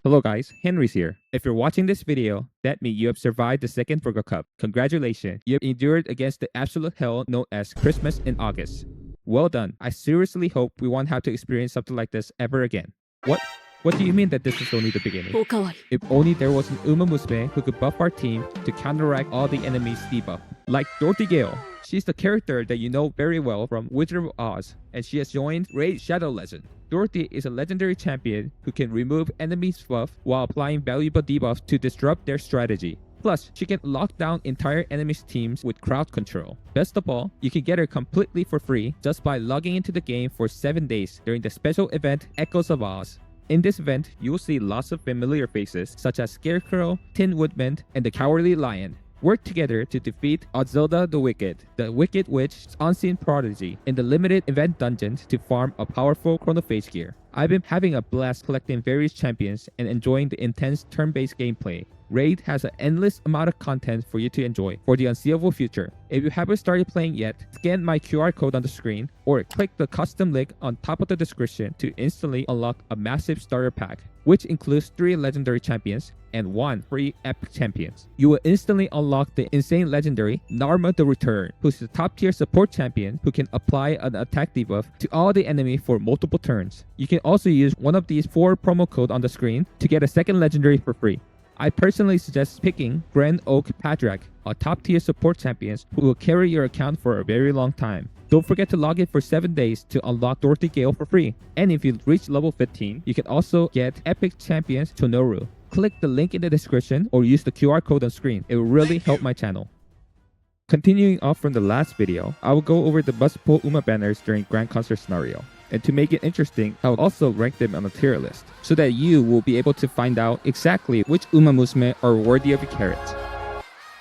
Hello guys, Henry's here. If you're watching this video, that means you have survived the second Virgo Cup. Congratulations, you have endured against the absolute hell known as Christmas in August. Well done. I seriously hope we won't have to experience something like this ever again. What? What do you mean that this is only the beginning? If only there was an Uma Musume who could buff our team to counteract all the enemies' debuff. Like Dorothy Gale. She's the character that you know very well from Wizard of Oz, and she has joined Raid Shadow Legend. Dorothy is a legendary champion who can remove enemies' buff while applying valuable debuffs to disrupt their strategy. Plus, she can lock down entire enemies' teams with crowd control. Best of all, you can get her completely for free just by logging into the game for 7 days during the special event Echoes of Oz. In this event, you will see lots of familiar faces such as Scarecrow, Tin Woodman, and the Cowardly Lion work together to defeat Ozelda the Wicked Witch's unseen prodigy in the limited event dungeons to farm a powerful chronophage gear. I've been having a blast collecting various champions and enjoying the intense turn-based gameplay. Raid has an endless amount of content for you to enjoy for the unseeable future. If you haven't started playing yet, scan my QR code on the screen or click the custom link on top of the description to instantly unlock a massive starter pack, which includes 3 legendary champions and 1 free epic champions. You will instantly unlock the insane legendary Narma the Returned, who's the top tier support champion who can apply an attack debuff to all the enemy for multiple turns. You can also use one of these 4 promo codes on the screen to get a second legendary for free. I personally suggest picking Grand Oak Padrak, a top tier support champion who will carry your account for a very long time. Don't forget to log in for 7 days to unlock Dorothy Gale for free. And if you reach level 15, you can also get epic champions Chonoru. Click the link in the description or use the QR code on screen. It will really help my channel. Continuing off from the last video, I will go over the must-pull Uma banners during Grand Concert scenario. And to make it interesting, I will also rank them on a tier list, so that you will be able to find out exactly which Uma Musume are worthy of a Carat.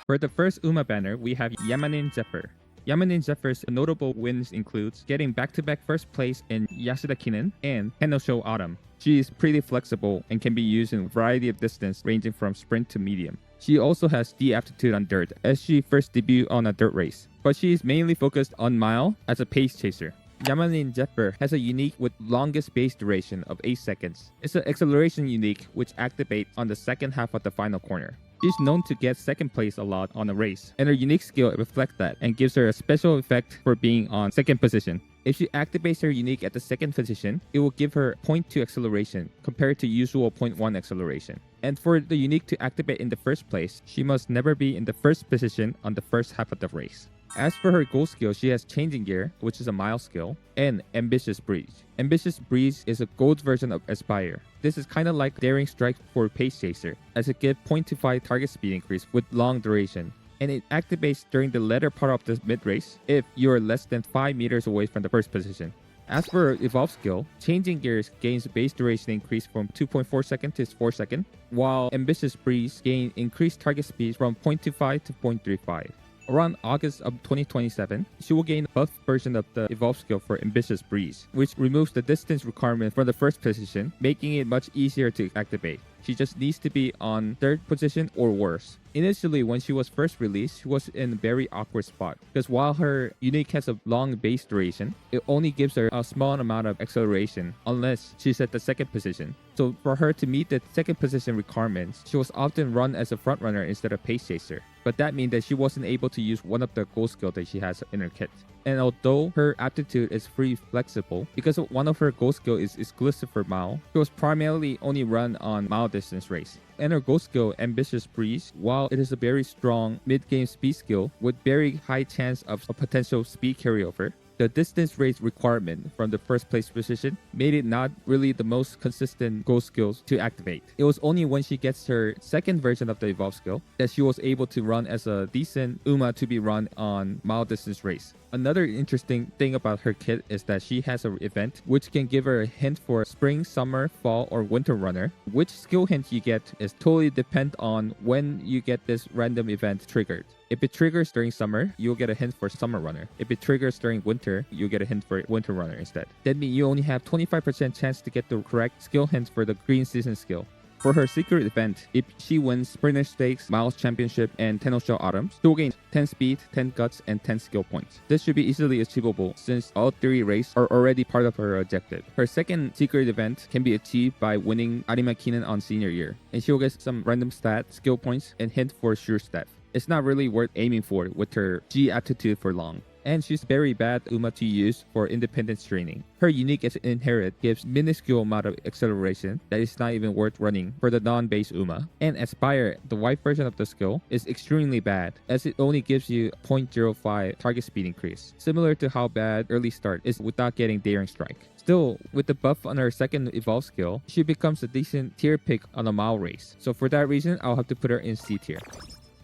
For the first Uma banner, we have Yamanin Zephyr. Yamanin Zephyr's notable wins includes getting back-to-back first place in Yasuda Kinen and Henosho Autumn. She is pretty flexible and can be used in a variety of distance ranging from sprint to medium. She also has the aptitude on dirt as she first debuted on a dirt race, but she is mainly focused on mile as a pace chaser. Yamanin Zephyr has a unique with longest base duration of 8 seconds. It's an acceleration unique which activates on the second half of the final corner. She's known to get second place a lot on a race, and her unique skill reflects that and gives her a special effect for being on second position. If she activates her unique at the second position, it will give her 0.2 acceleration compared to usual 0.1 acceleration. And for the unique to activate in the first place, she must never be in the first position on the first half of the race. As for her gold skill, she has Changing Gear, which is a mile skill, and Ambitious Breeze. Ambitious Breeze is a gold version of Aspire. This is kind of like Daring Strike for Pace Chaser, as it gives 0.25 target speed increase with long duration. And it activates during the latter part of the mid-race if you are less than 5 meters away from the first position. As for her Evolve skill, Changing Gears gains base duration increase from 2.4 seconds to 4 seconds, while Ambitious Breeze gains increased target speed from 0.25 to 0.35. Around August of 2027, she will gain a buff version of the Evolve skill for Ambitious Breeze, which removes the distance requirement from the first position, making it much easier to activate. She just needs to be on 3rd position or worse. Initially, when she was first released, she was in a very awkward spot because while her unique has a long base duration, it only gives her a small amount of acceleration unless she's at the second position. So for her to meet the second position requirements, she was often run as a frontrunner instead of pace chaser. But that means that she wasn't able to use one of the gold skills that she has in her kit. And although her aptitude is free flexible, because one of her gold skill is exclusive for mile, she was primarily only run on mile distance race. And her gold skill, Ambitious Breeze, while it is a very strong mid-game speed skill with very high chance of a potential speed carryover, the distance race requirement from the first place position made it not really the most consistent gold skills to activate. It was only when she gets her second version of the Evolve skill that she was able to run as a decent Uma to be run on mile distance race. Another interesting thing about her kit is that she has an event which can give her a hint for spring, summer, fall, or winter runner. Which skill hint you get is totally depend on when you get this random event triggered. If it triggers during summer, you'll get a hint for summer runner. If it triggers during winter, you'll get a hint for winter runner instead. That means you only have 25% chance to get the correct skill hint for the green season skill. For her secret event, if she wins Sprinter Stakes, Miles Championship, and Tenno Autumn, she will gain 10 speed, 10 guts, and 10 skill points. This should be easily achievable since all 3 races are already part of her objective. Her second secret event can be achieved by winning Arima Kinen on senior year, and she will get some random stat, skill points, and hint for sure stat. It's not really worth aiming for with her G aptitude for long. And she's very bad Uma to use for independence training. Her unique as Inherit gives minuscule amount of acceleration that is not even worth running for the non-base Uma. And Aspire, the white version of the skill, is extremely bad as it only gives you 0.05 target speed increase, similar to how bad Early Start is without getting Daring Strike. Still, with the buff on her second evolve skill, she becomes a decent tier pick on a mile race. So for that reason, I'll have to put her in C tier.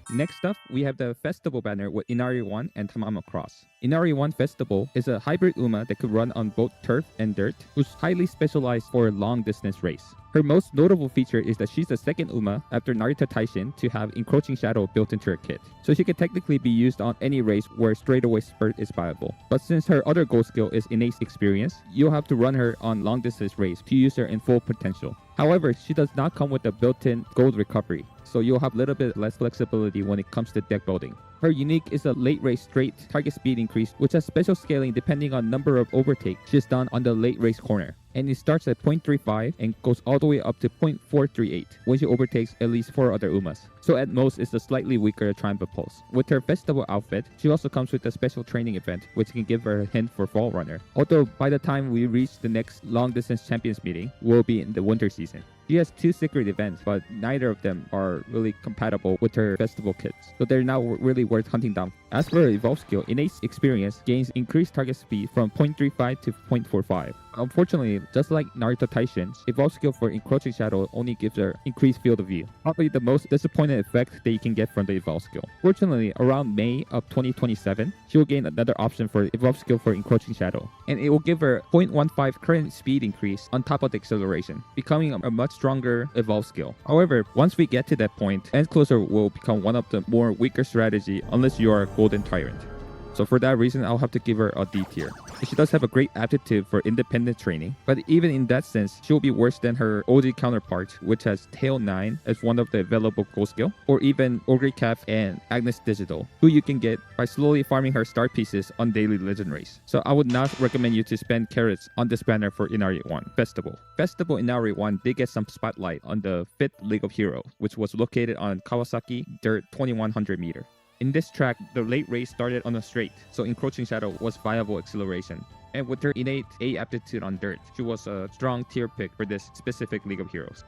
Next up, we have the Festival banner with Inari One and Tamamo Cross. Inari One Festival is a hybrid Uma that could run on both turf and dirt, who's highly specialized for a long distance race. Her most notable feature is that she's the second Uma after Narita Taishin to have Encroaching Shadow built into her kit. So she can technically be used on any race where straightaway spurt is viable. But since her other gold skill is innate experience, you'll have to run her on long distance race to use her in full potential. However, she does not come with a built-in gold recovery, so you'll have a little bit less flexibility when it comes to deck building. Her unique is a late race straight target speed increase, which has special scaling depending on number of overtakes she's done on the late race corner. And it starts at 0.35 and goes all the way up to 0.438 when she overtakes at least 4 other Umas. So at most, it's a slightly weaker Triumph Pulse. With her festival outfit, she also comes with a special training event, which can give her a hint for Fall Runner. Although by the time we reach the next long distance champions meeting, we'll be in the winter season. She has 2 secret events, but neither of them are really compatible with her festival kits, so they're not really worth hunting down. As for her evolve skill, Innate Experience gains increased target speed from 0.35 to 0.45. Unfortunately, just like Narita Taishin's, evolve skill for Encroaching Shadow only gives her increased field of view, probably the most disappointing effect that you can get from the evolve skill. Fortunately, around May of 2027, she will gain another option for evolve skill for Encroaching Shadow, and it will give her 0.15 current speed increase on top of the acceleration, becoming a much stronger evolve skill. However, once we get to that point, End Closer will become one of the more weaker strategy unless you are a Golden Tyrant. So for that reason, I'll have to give her a D tier. She does have a great aptitude for independent training, but even in that sense, she'll be worse than her OG counterpart, which has Tail 9 as one of the available gold skill, or even Oguri Calf and Agnes Digital, who you can get by slowly farming her star pieces on daily legend race. So I would not recommend you to spend carrots on this banner for Inari One Festival. Festival Inari One did get some spotlight on the 5th League of Heroes, which was located on Kawasaki Dirt 2100 meter. In this track, the late race started on a straight, so Encroaching Shadow was viable acceleration. And with her innate A aptitude on dirt, she was a strong tier pick for this specific League of Heroes.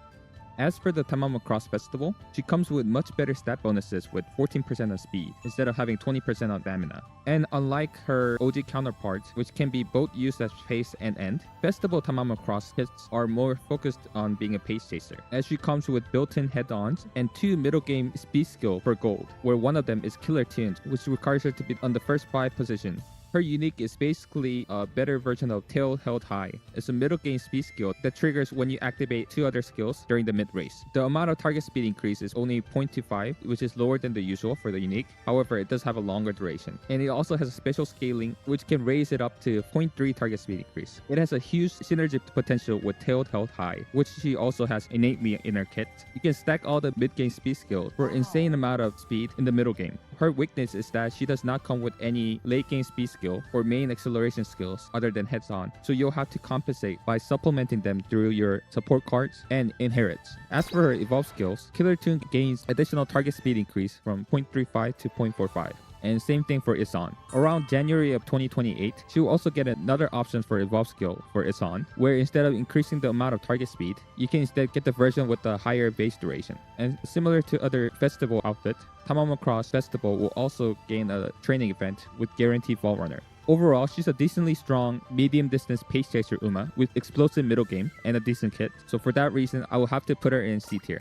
As for the Tamamo Cross Festival, she comes with much better stat bonuses with 14% on speed instead of having 20% on stamina. And unlike her OG counterparts, which can be both used as pace and end, Festival Tamamo Cross hits are more focused on being a pace chaser, as she comes with built-in head-ons and 2 middle game speed skill for gold, where one of them is Killer Tunes, which requires her to be on the first 5 position. Her unique is basically a better version of Tail Held High. It's a middle game speed skill that triggers when you activate 2 other skills during the mid-race. The amount of target speed increase is only 0.25, which is lower than the usual for the unique. However, it does have a longer duration. And it also has a special scaling, which can raise it up to 0.3 target speed increase. It has a huge synergy potential with Tail Held High, which she also has innately in her kit. You can stack all the mid-game speed skills for an insane amount of speed in the middle game. Her weakness is that she does not come with any late game speed skill or main acceleration skills other than heads on, so you'll have to compensate by supplementing them through your support cards and inherits. As for her evolve skills, Killer Tune gains additional target speed increase from 0.35 to 0.45. And same thing for Isan. Around January of 2028, she will also get another option for evolve skill for Isan, where instead of increasing the amount of target speed, you can instead get the version with the higher base duration. And similar to other festival outfits, Tamamo Cross Festival will also gain a training event with guaranteed Fall Runner. Overall, she's a decently strong medium distance pace chaser Uma with explosive middle game and a decent kit. So for that reason, I will have to put her in C tier.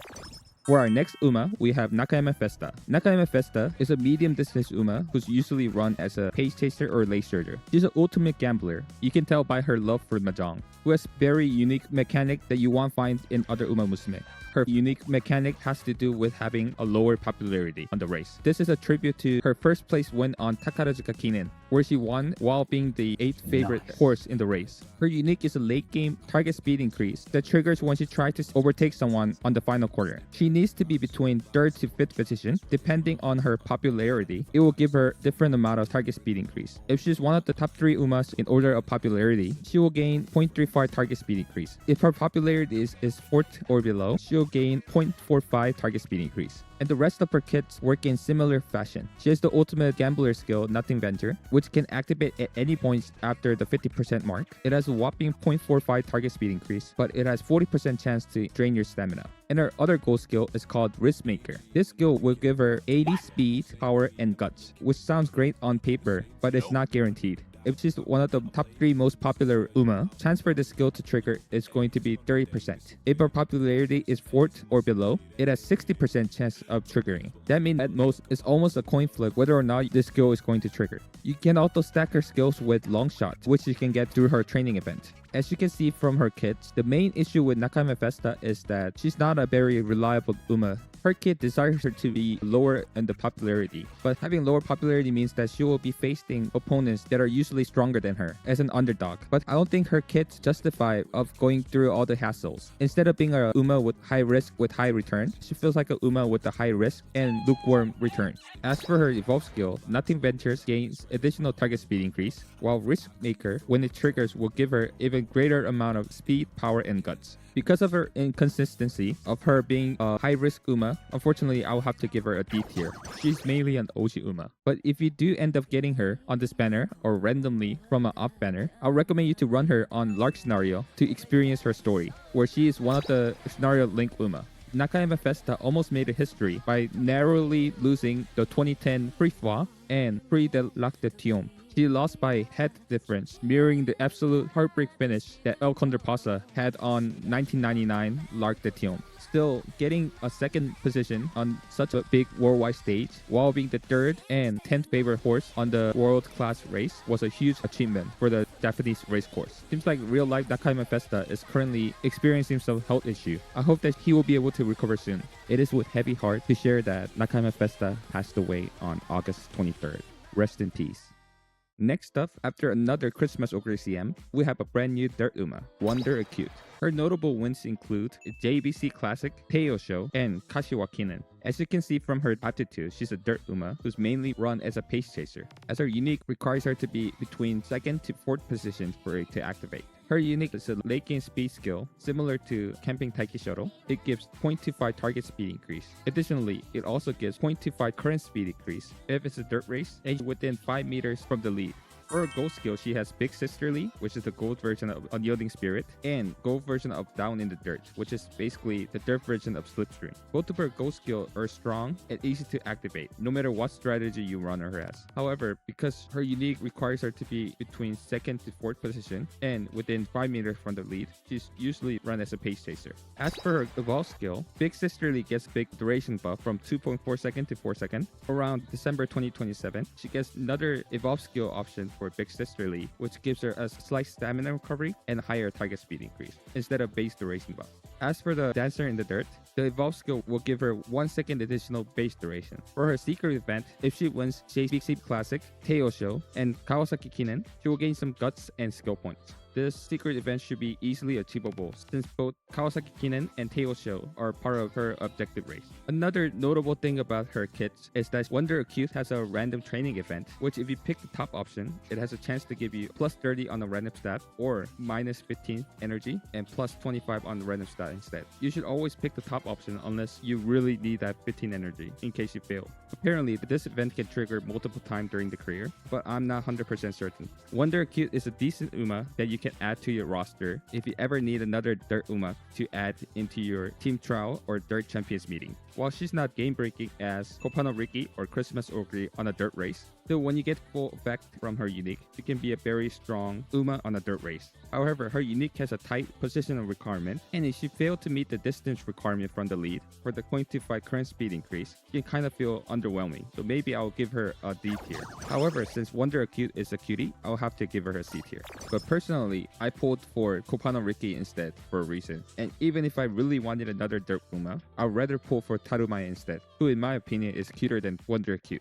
For our next Uma, we have Nakayama Festa. Nakayama Festa is a medium-distance Uma who's usually run as a pace chaser or lane surger. She's an ultimate gambler. You can tell by her love for Mahjong, who has very unique mechanic that you won't find in other Uma Musume. Her unique mechanic has to do with having a lower popularity on the race. This is a tribute to her first place win on Takarazuka Kinen, where she won while being the 8th favorite horse in the race. Her unique is a late game target speed increase that triggers when she tries to overtake someone on the final quarter. She needs to be between 3rd to 5th position. Depending on her popularity, it will give her different amount of target speed increase. If she's one of the top 3 Umas in order of popularity, she will gain 0.35 target speed increase. If her popularity is 4th or below, she'll gain 0.45 target speed increase. And the rest of her kits work in similar fashion. She has the ultimate gambler skill, Nothing Venture, which can activate at any point after the 50% mark. It has a whopping 0.45 target speed increase, but it has 40% chance to drain your stamina. And her other gold skill is called Risk Maker. This skill will give her 80 speed, power, and guts, which sounds great on paper, but it's not guaranteed. If she's one of the top 3 most popular Uma, chance for the skill to trigger is going to be 30%. If her popularity is 4th or below, it has 60% chance of triggering. That means at most it's almost a coin flip whether or not this skill is going to trigger. You can also stack her skills with long shots, which you can get through her training event. As you can see from her kits, the main issue with Nakayama Festa is that she's not a very reliable Uma. Her kit desires her to be lower in the popularity, but having lower popularity means that she will be facing opponents that are usually stronger than her as an underdog. But I don't think her kits justify of going through all the hassles. Instead of being a Uma with high risk with high return, she feels like a Uma with a high risk and lukewarm return. As for her evolve skill, Nothing Ventures gains additional target speed increase, while Risk Maker, when it triggers, will give her even greater amount of speed, power, and guts. Because of her inconsistency of her being a high-risk Uma, unfortunately, I'll have to give her a D tier. She's mainly an OG Uma. But if you do end up getting her on this banner or randomly from an off banner, I'll recommend you to run her on Lark Scenario to experience her story, where she is one of the Scenario Link Uma. Nakayama Festa almost made a history by narrowly losing the 2010 Prix and Prix de l'Arc de Triomphe. She lost by head difference, mirroring the absolute heartbreak finish that El Condorpasa had on 1999 L'Arc de Triomphe. Still, getting a 2nd position on such a big worldwide stage while being the 3rd and 10th favorite horse on the world-class race was a huge achievement for the Japanese race course. Seems like real-life Nakayama Festa is currently experiencing some health issue. I hope that he will be able to recover soon. It is with heavy heart to share that Nakayama Festa passed away on August 23rd. Rest in peace. Next up, after another Christmas Oguri CM, we have a brand new Dirt Uma, Wonder Acute. Her notable wins include JBC Classic, Teo Show, and Kashiwa Kinen. As you can see from her aptitude, she's a Dirt Uma who's mainly run as a pace chaser, as her unique requires her to be between 2nd to 4th positions for it to activate. Her unique is a late game speed skill, similar to Camping Taiki Shuttle. It gives 0.25 target speed increase. Additionally, it also gives 0.25 current speed increase if it's a dirt race and within 5 meters from the lead. For her gold skill, she has Big Sisterly, which is the gold version of Unyielding Spirit, and gold version of Down in the Dirt, which is basically the dirt version of Slipstream. Both of her gold skill are strong and easy to activate, no matter what strategy you run her as. However, because her unique requires her to be between 2nd to 4th position and within 5 meters from the lead, she's usually run as a pace chaser. As for her evolve skill, Big Sisterly gets big duration buff from 2.4 second to 4 second. Around December 2027, she gets another evolve skill option for Big Sisterly, which gives her a slight stamina recovery and higher target speed increase instead of base duration buff. As for the Dancer in the Dirt, the evolve skill will give her 1 second additional base duration. For her secret event, if she wins JBC Classic, Teo Show, and Kawasaki Kinen, she will gain some guts and skill points. This secret event should be easily achievable since both Kawasaki Kinen and Teo Show are part of her objective race. Another notable thing about her kits is that Wonder Acute has a random training event, which if you pick the top option, it has a chance to give you plus 30 on a random stat or minus 15 energy and plus 25 on the random stat instead. You should always pick the top option unless you really need that 15 energy in case you fail. Apparently, this event can trigger multiple times during the career, but I'm not 100% certain. Wonder Acute is a decent Uma that you can add to your roster if you ever need another Dirt Uma to add into your team trial or Dirt Champions meeting. While she's not game-breaking as Kopano Riki or Christmas Oguri on a dirt race, still when you get full effect from her unique, she can be a very strong Uma on a dirt race. However, her unique has a tight positional requirement, and if she failed to meet the distance requirement from the lead for the 0.25 current speed increase, she can kind of feel underwhelming, so maybe I'll give her a D tier. However, since Wonder Acute is a cutie, I'll have to give her a C tier. But personally, I pulled for Kopano Riki instead for a reason, and even if I really wanted another dirt Uma, I'd rather pull for Tarumaya instead, who in my opinion is cuter than Wonder Acute.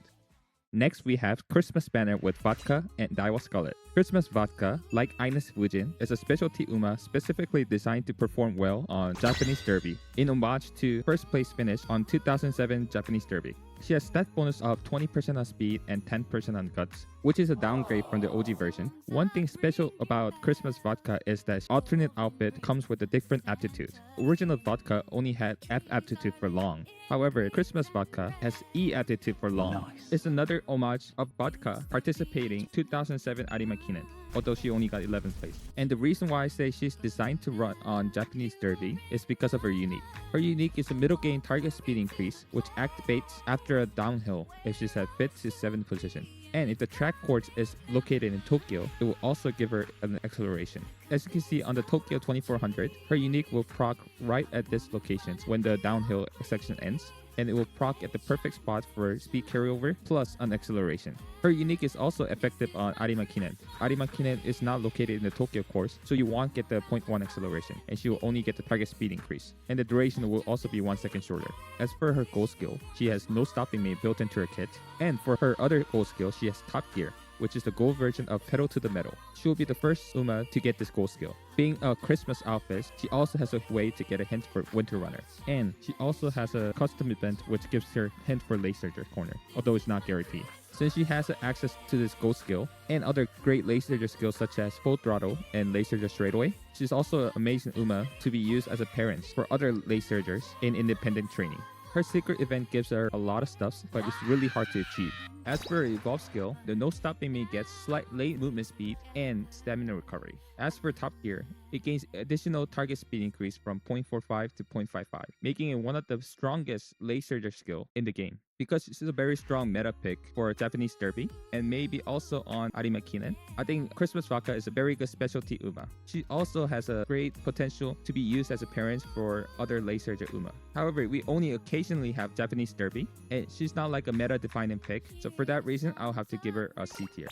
Next, we have Christmas banner with Vodka and Daiwa Scarlet. Christmas Vodka, like Ines Fujin, is a specialty UMA specifically designed to perform well on Japanese Derby, in homage to first place finish on 2007 Japanese Derby. She has stat bonus of 20% on speed and 10% on guts, which is a downgrade from the OG version. One thing special about Christmas Vodka is that alternate outfit comes with a different aptitude. Original Vodka only had F aptitude for long. However, Christmas Vodka has E aptitude for long. Nice. It's another homage of Vodka participating 2007 Arima Kinen, although she only got 11th place. And the reason why I say she's designed to run on Japanese Derby is because of her unique. Her unique is a middle gain target speed increase, which activates after a downhill if she's at 5th to 7th position. And if the track course is located in Tokyo, it will also give her an acceleration. As you can see on the Tokyo 2400, her unique will proc right at this location when the downhill section ends, and it will proc at the perfect spot for speed carryover plus an acceleration. Her unique is also effective on Arima Kinen. Arima Kinen is not located in the Tokyo course, so you won't get the 0.1 acceleration, and she will only get the target speed increase, and the duration will also be 1 second shorter. As for her goal skill, she has no stopping me built into her kit, and for her other goal skill, she has Top Gear, which is the gold version of Pedal to the Metal. She will be the first UMA to get this gold skill. Being a Christmas outfit, she also has a way to get a hint for Winter Runner. And she also has a custom event which gives her hint for Laser Corner, although it's not guaranteed. Since she has access to this gold skill and other great laser skills such as Full Throttle and Laser Straightaway, she's also an amazing UMA to be used as a parent for other lasers in independent training. Her secret event gives her a lot of stuffs, but it's really hard to achieve. As for her evolve skill, the no stopping me gets slight late movement speed and stamina recovery. As for Top Gear, it gains additional target speed increase from 0.45 to 0.55, making it one of the strongest laser skill in the game. Because this is a very strong meta pick for Japanese Derby and maybe also on Arima Kinen, I think Christmas Vodka is a very good specialty UMA. She also has a great potential to be used as a parent for other laser UMA. However, we only occasionally have Japanese Derby, and she's not like a meta defining pick, so for that reason, I'll have to give her a C tier.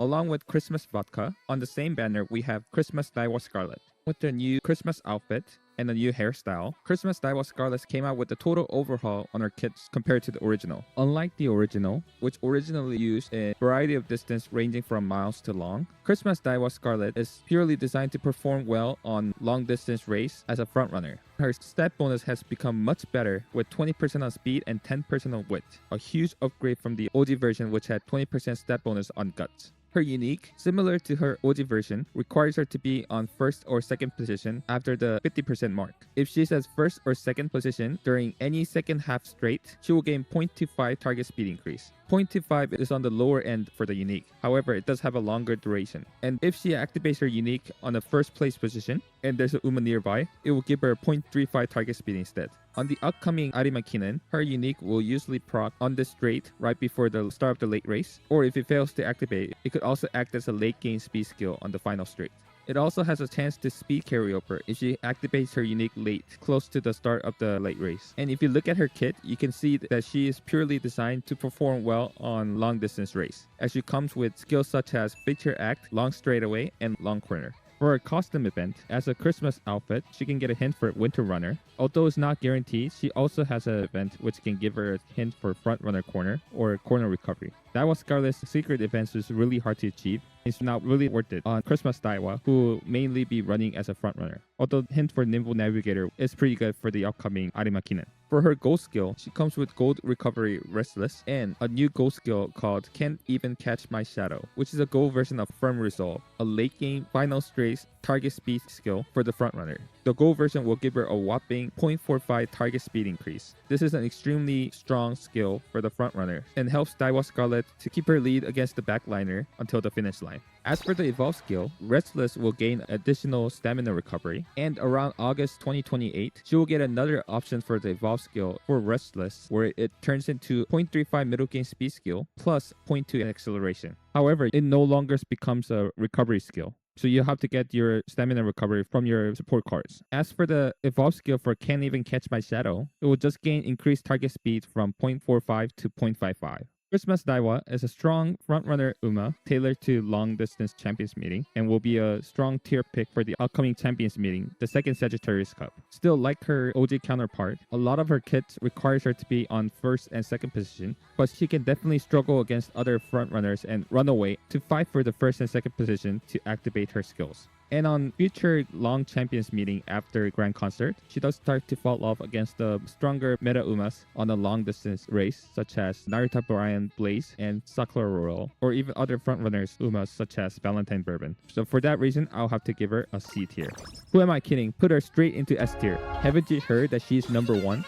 Along with Christmas Vodka, on the same banner, we have Christmas Daiwa Scarlet. With their new Christmas outfit and a new hairstyle, Christmas Daiwa Scarlet came out with a total overhaul on her kits compared to the original. Unlike the original, which originally used a variety of distance ranging from miles to long, Christmas Daiwa Scarlet is purely designed to perform well on long distance race as a frontrunner. Her stat bonus has become much better with 20% on speed and 10% on width, a huge upgrade from the OG version which had 20% stat bonus on guts. Her unique, similar to her OG version, requires her to be on first or second position after the 50% mark. If she's at first or second position during any second half straight, she will gain 0.25 target speed increase. 0.25 is on the lower end for the unique. However, it does have a longer duration. And if she activates her unique on the first place position and there's a UMA nearby, it will give her 0.35 target speed instead. On the upcoming Arima Kinen, her unique will usually proc on the straight right before the start of the late race, or if it fails to activate, it could also act as a late game speed skill on the final straight. It also has a chance to speed carryover if she activates her unique late, close to the start of the late race. And if you look at her kit, you can see that she is purely designed to perform well on long distance race, as she comes with skills such as Feature Act, Long Straightaway, and Long Corner. For her costume event, as a Christmas outfit, she can get a hint for Winter Runner. Although it's not guaranteed, she also has an event which can give her a hint for Front Runner Corner or Corner Recovery. Daiwa Scarlet's secret events is really hard to achieve. It's not really worth it on Christmas Daiwa, who will mainly be running as a front runner. Although hint for Nimble Navigator is pretty good for the upcoming Arima Kinen. For her gold skill, she comes with Gold Recovery Restless and a new gold skill called Can't Even Catch My Shadow, which is a gold version of Firm Resolve, a late game final straight target speed skill for the front runner. The gold version will give her a whopping 0.45 target speed increase. This is an extremely strong skill for the front runner and helps Daiwa Scarlet to keep her lead against the backliner until the finish line. As for the evolve skill, Restless will gain additional stamina recovery, and around August 2028, she will get another option for the evolve skill for Restless, where it turns into 0.35 middle game speed skill plus 0.2 acceleration. However, it no longer becomes a recovery skill, so you have to get your stamina recovery from your support cards. As for the evolve skill for Can't Even Catch My Shadow, it will just gain increased target speed from 0.45 to 0.55. Christmas Daiwa is a strong frontrunner Uma tailored to long-distance champions meeting and will be a strong tier pick for the upcoming champions meeting, the second Sagittarius Cup. Still, like her OG counterpart, a lot of her kits requires her to be on first and second position, but she can definitely struggle against other frontrunners and run away to fight for the first and second position to activate her skills. And on future long champions meeting after Grand Concert, she does start to fall off against the stronger meta Umas on a long distance race, such as Narita Brian Blaze and Sakura Royal, or even other frontrunners Umas such as Valentine Bourbon. So for that reason, I'll have to give her a C tier. Who am I kidding? Put her straight into S tier. Haven't you heard that she's number 1?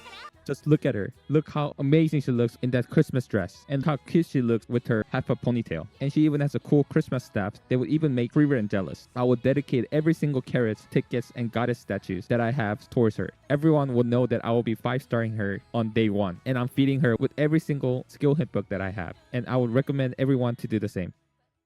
Just look at her. Look how amazing she looks in that Christmas dress and how cute she looks with her half a ponytail. And she even has a cool Christmas staff that would even make Freeran jealous. I will dedicate every single Carat, tickets, and goddess statues that I have towards her. Everyone will know that I will be 5-starring her on day 1. And I'm feeding her with every single skill hit book that I have. And I would recommend everyone to do the same.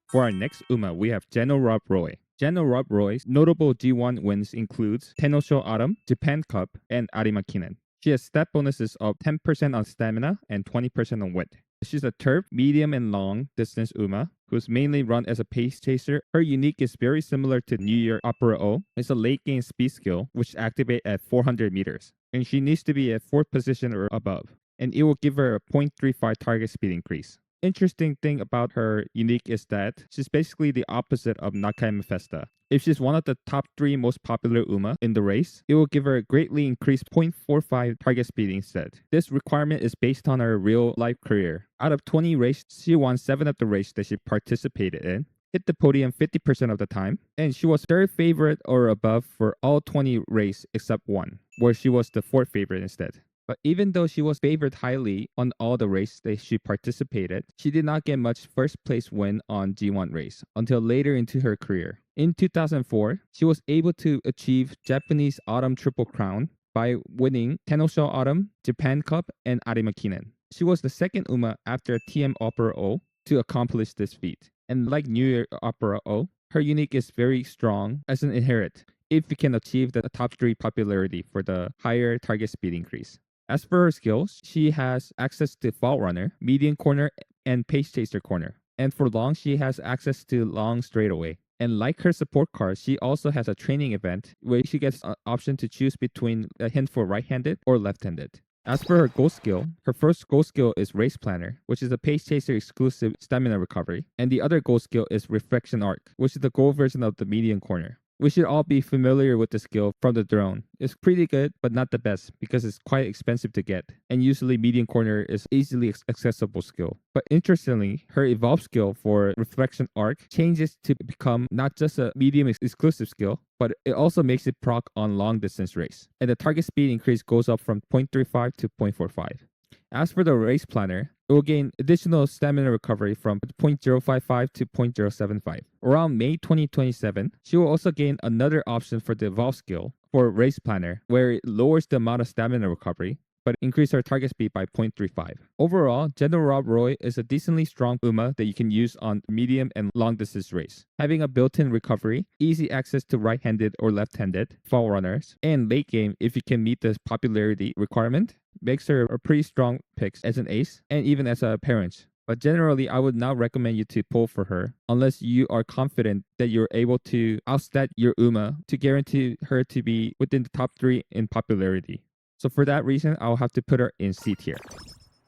For our next Uma, we have Zenno Rob Roy. Zenno Rob Roy's notable G1 wins includes Tennosho Autumn, Japan Cup, and Arimakinen. She has stat bonuses of 10% on stamina and 20% on wit. She's a turf, medium and long distance Uma, who's mainly run as a pace chaser. Her unique is very similar to New Year Opera O. It's a late game speed skill, which activates at 400 meters. And she needs to be at 4th position or above. And it will give her a 0.35 target speed increase. Interesting thing about her unique is that she's basically the opposite of Nakayama Festa. If she's one of the top 3 most popular Uma in the race, it will give her a greatly increased 0.45 target speed instead. This requirement is based on her real life career. Out of 20 races, she won 7 of the races that she participated in, hit the podium 50% of the time, and she was 3rd favorite or above for all 20 races except one, where she was the 4th favorite instead. But even though she was favored highly on all the races that she participated, she did not get much first place win on G1 race until later into her career. In 2004, she was able to achieve Japanese Autumn Triple Crown by winning Tennosho Autumn, Japan Cup, and Arimakinen. She was the second Uma after TM Opera O to accomplish this feat. And like New Year Opera O, her unique is very strong as an inherit if you can achieve the top 3 popularity for the higher target speed increase. As for her skills, she has access to Fall Runner, Median Corner, and Pace Chaser Corner. And for long, she has access to Long Straightaway. And like her support card, she also has a training event where she gets an option to choose between a hint for right-handed or left-handed. As for her goal skill, her first goal skill is Race Planner, which is a Pace Chaser exclusive stamina recovery. And the other goal skill is Reflection Arc, which is the goal version of the Median Corner. We should all be familiar with the skill from the drone. It's pretty good, but not the best because it's quite expensive to get. And usually medium corner is easily accessible skill. But interestingly, her evolve skill for Reflection Arc changes to become not just a medium exclusive skill, but it also makes it proc on long distance race. And the target speed increase goes up from 0.35 to 0.45. As for the race planner, it will gain additional stamina recovery from 0.055 to 0.075. Around May 2027, she will also gain another option for the evolve skill for race planner, where it lowers the amount of stamina recovery, but increase her target speed by 0.35. Overall, Zenno Rob Roy is a decently strong Uma that you can use on medium and long distance race. Having a built-in recovery, easy access to right-handed or left-handed fall runners, and late game if you can meet the popularity requirement, makes her a pretty strong pick as an ace and even as a parent. But generally, I would not recommend you to pull for her unless you are confident that you're able to outstat your Uma to guarantee her to be within the top 3 in popularity. So for that reason, I'll have to put her in C tier.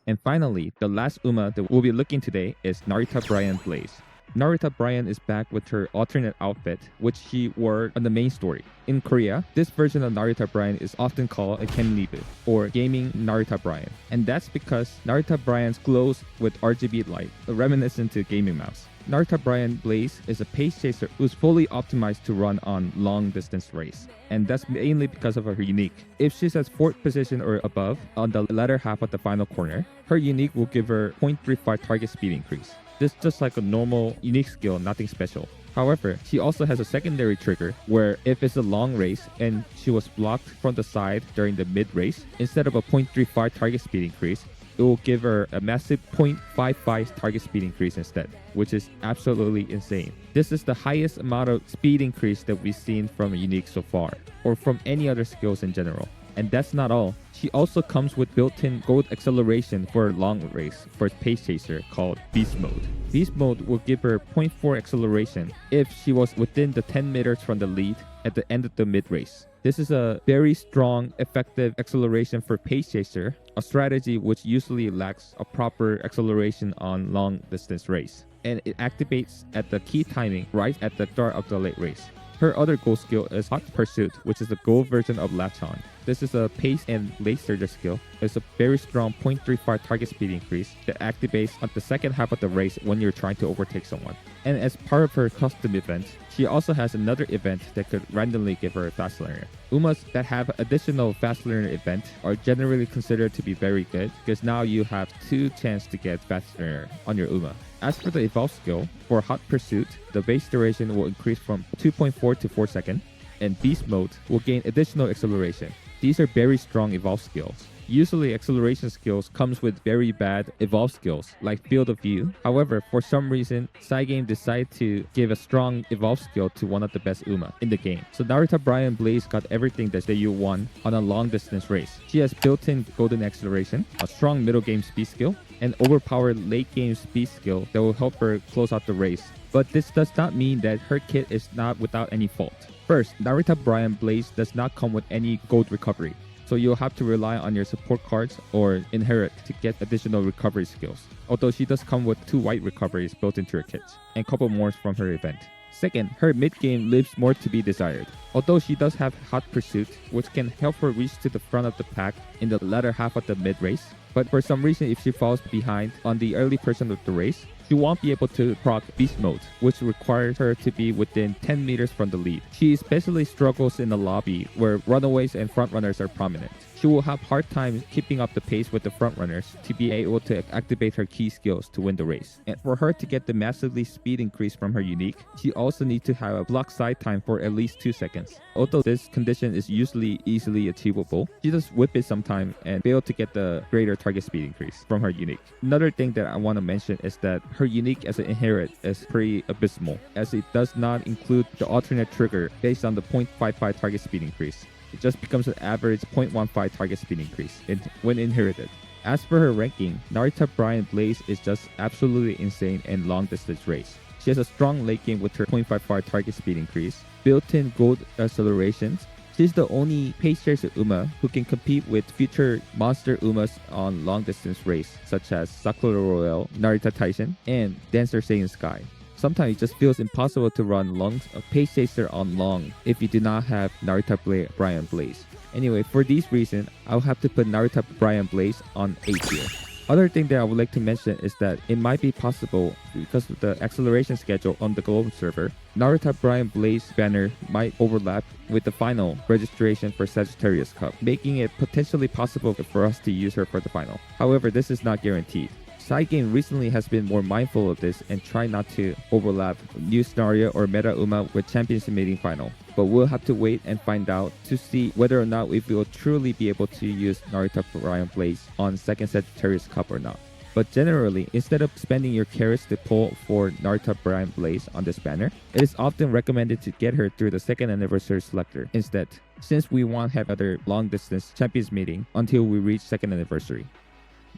And finally, the last Uma that we'll be looking today is Narita Brian Blaze. Narita Brian is back with her alternate outfit, which she wore on the main story. In Korea, this version of Narita Brian is often called a Kenribu, or Gaming Narita Brian. And that's because Narita Brian's glows with RGB light, reminiscent to Gaming Mouse. Narita Brian Blaze is a pace chaser who's fully optimized to run on long distance race. And that's mainly because of her unique. If she's at 4th position or above on the latter half of the final corner, her unique will give her 0.35 target speed increase. This is just like a normal unique skill, nothing special. However, she also has a secondary trigger where if it's a long race and she was blocked from the side during the mid race, instead of a 0.35 target speed increase, it will give her a massive 0.55 target speed increase instead, which is absolutely insane. This is the highest amount of speed increase that we've seen from a unique so far, or from any other skills in general. And that's not all. She also comes with built-in gold acceleration for a long race for Pace Chaser called Beast Mode. Beast Mode will give her 0.4 acceleration if she was within the 10 meters from the lead at the end of the mid-race. This is a very strong, effective acceleration for Pace Chaser, a strategy which usually lacks a proper acceleration on long-distance race. And it activates at the key timing right at the start of the late race. Her other gold skill is Hot Pursuit, which is the gold version of Machan. This is a pace and late surge skill. It's a very strong 0.35 target speed increase that activates at the second half of the race when you're trying to overtake someone. And as part of her custom event, she also has another event that could randomly give her a fast learner. Umas that have additional fast learner event are generally considered to be very good because now you have 2 chances to get fast learner on your Uma. As for the evolve skill, for Hot Pursuit, the base duration will increase from 2.4 to 4 seconds, and Beast Mode will gain additional acceleration. These are very strong evolve skills. Usually acceleration skills comes with very bad evolve skills like Field of View. However, for some reason, Cygame decided to give a strong evolve skill to one of the best Uma in the game. So Narita Brian Blaze got everything that you want on a long distance race. She has built-in golden acceleration, a strong middle game speed skill, and overpowered late game speed skill that will help her close out the race. But this does not mean that her kit is not without any fault. First, Narita Brian Blaze does not come with any gold recovery, so you'll have to rely on your support cards or inherit to get additional recovery skills. Although she does come with 2 white recoveries built into her kit, and a couple more from her event. Second, her mid-game leaves more to be desired. Although she does have Hot Pursuit, which can help her reach to the front of the pack in the latter half of the mid-race, but for some reason if she falls behind on the early portion of the race, she won't be able to proc Beast Mode, which requires her to be within 10 meters from the lead. She especially struggles in the lobby where runaways and frontrunners are prominent. She will have hard time keeping up the pace with the frontrunners to be able to activate her key skills to win the race. And for her to get the massively speed increase from her unique, she also needs to have a block side time for at least 2 seconds. Although this condition is usually easily achievable, she does whip it sometime and fail to get the greater target speed increase from her unique. Another thing that I want to mention is that her unique as an inherit is pretty abysmal, as it does not include the alternate trigger based on the 0.55 target speed increase. It just becomes an average 0.15 target speed increase when inherited. As for her ranking, Narita Brian Blaze is just absolutely insane in long distance race. She has a strong late game with her 0.55 target speed increase, built-in gold accelerations. She's the only Pace Chaser Uma who can compete with future monster Umas on long distance race, such as Sakura Royale, Narita Tyson, and Dancer Saiyan Sky. Sometimes it just feels impossible to run a Pace Chaser on long if you do not have Narita Brian Blaze. Anyway, for these reasons, I'll have to put Narita Brian Blaze on A tier. Other thing that I would like to mention is that it might be possible, because of the acceleration schedule on the global server, Narita Brian Blaze banner might overlap with the final registration for Sagittarius Cup, making it potentially possible for us to use her for the final. However, this is not guaranteed. Cygame recently has been more mindful of this and try not to overlap new scenario or meta Uma with Championship Meeting Final. But we'll have to wait and find out to see whether or not we will truly be able to use Narita Brian Blaze on second Sagittarius Cup or not. But generally, instead of spending your carrots to pull for Narita Brian Blaze on this banner, it is often recommended to get her through the second anniversary selector instead, since we won't have other long distance champions meeting until we reach second anniversary.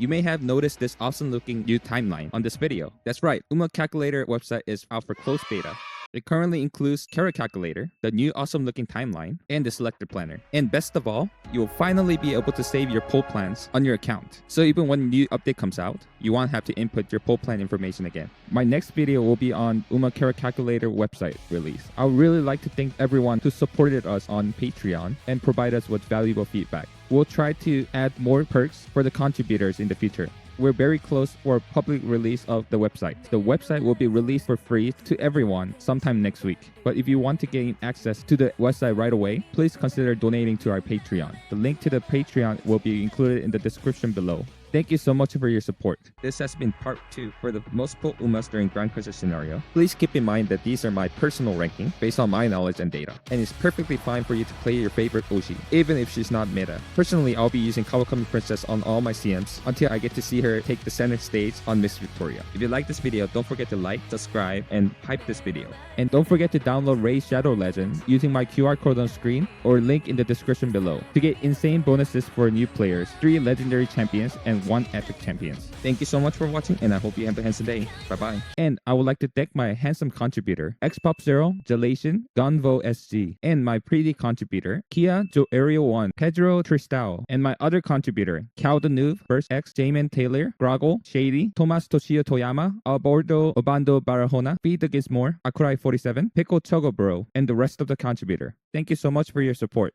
You may have noticed this awesome looking new timeline on this video. That's right, Uma Calculator website is out for closed beta. It currently includes Carat Calculator, the new awesome looking timeline, and the selector planner. And best of all, you will finally be able to save your poll plans on your account. So even when a new update comes out, you won't have to input your poll plan information again. My next video will be on Uma Carat Calculator website release. I would really like to thank everyone who supported us on Patreon and provide us with valuable feedback. We'll try to add more perks for the contributors in the future. We're very close for public release of the website. The website will be released for free to everyone sometime next week. But if you want to gain access to the website right away, please consider donating to our Patreon. The link to the Patreon will be included in the description below. Thank you so much for your support. This has been part 2 for the multiple Umas during Grand Crusher scenario. Please keep in mind that these are my personal ranking based on my knowledge and data, and it's perfectly fine for you to play your favorite Oshi, even if she's not meta. Personally, I'll be using Kawakami Princess on all my CMs until I get to see her take the center stage on Miss Victoria. If you like this video, don't forget to like, subscribe, and hype this video. And don't forget to download Ray's Shadow Legend using my QR code on screen or link in the description below to get insane bonuses for new players, 3 legendary champions, and 1 epic champions. Thank you so much for watching, and I hope you have a handsome day. Bye bye. And I would like to thank my handsome contributor, Xpop0, Jalation, Gonvo SG, and my pretty contributor, Kia Jo Area 1, Pedro Tristao, and my other contributor, Cal the Noob, Burst X, Jamin Taylor, Groggle, Shady, Tomas Toshio Toyama, Albordo Obando Barahona, Feed the Gizmore, Akurai 47, Pickle Chogobro, and the rest of the contributor. Thank you so much for your support.